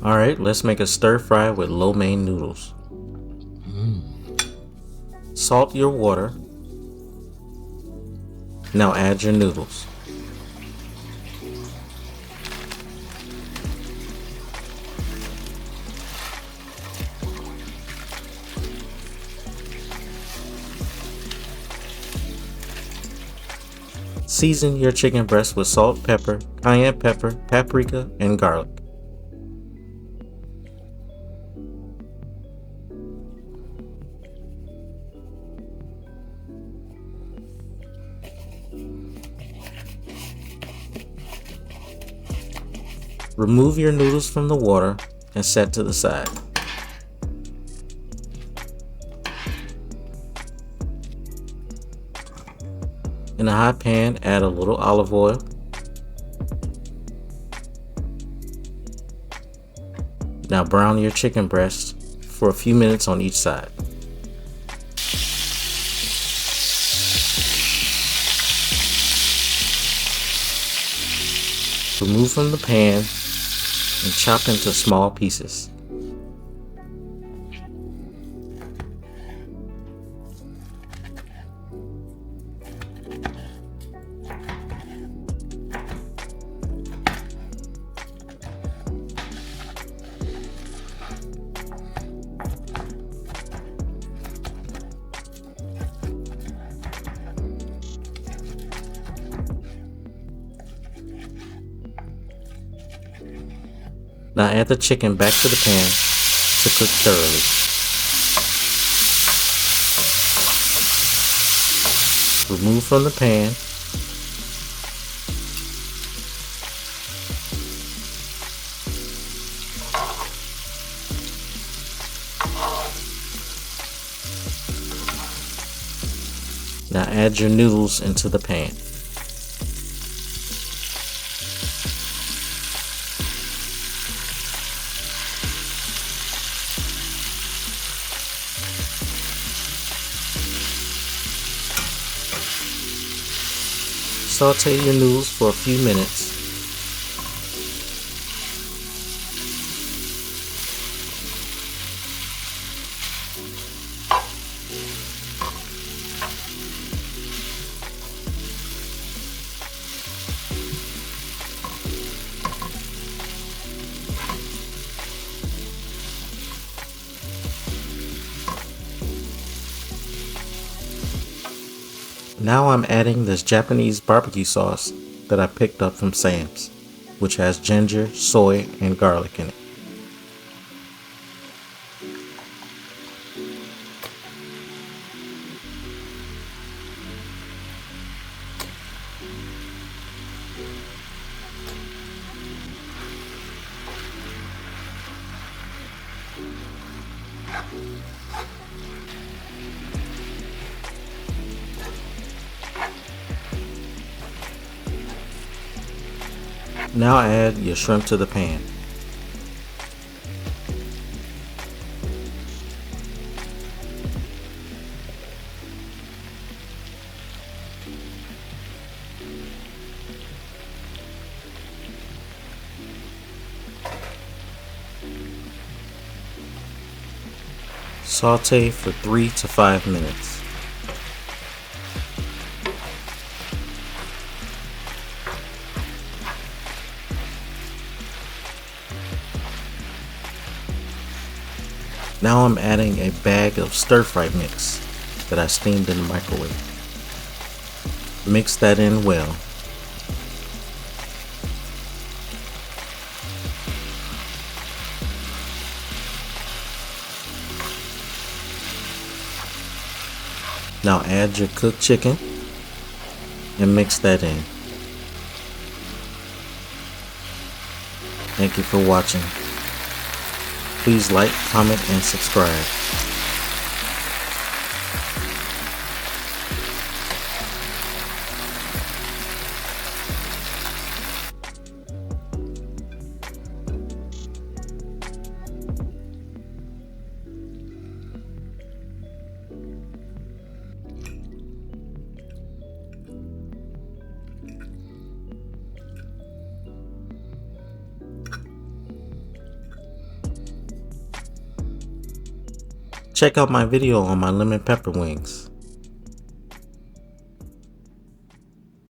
Alright, let's make a stir fry with lo mein noodles. Salt your water. Now add your noodles. Season your chicken breast with salt, pepper, cayenne pepper, paprika, and garlic. Remove your noodles from the water and set to the side. In a hot pan, add a little olive oil. Now brown your chicken breast for a few minutes on each side. Remove from the pan and chop into small pieces. Now add the chicken back to the pan to cook thoroughly. Remove from the pan. Now add your noodles into the pan. Saute your noodles for a few minutes. Now I'm adding this Japanese barbecue sauce that I picked up from Sam's, which has ginger, soy, and garlic in it. Now add your shrimp to the pan. Saute for 3 to 5 minutes. Now I'm adding a bag of stir-fry mix that I steamed in the microwave. Mix that in well. Now add your cooked chicken and mix that in. Thank you for watching. Please like, comment, and subscribe. Check out my video on my lemon pepper wings.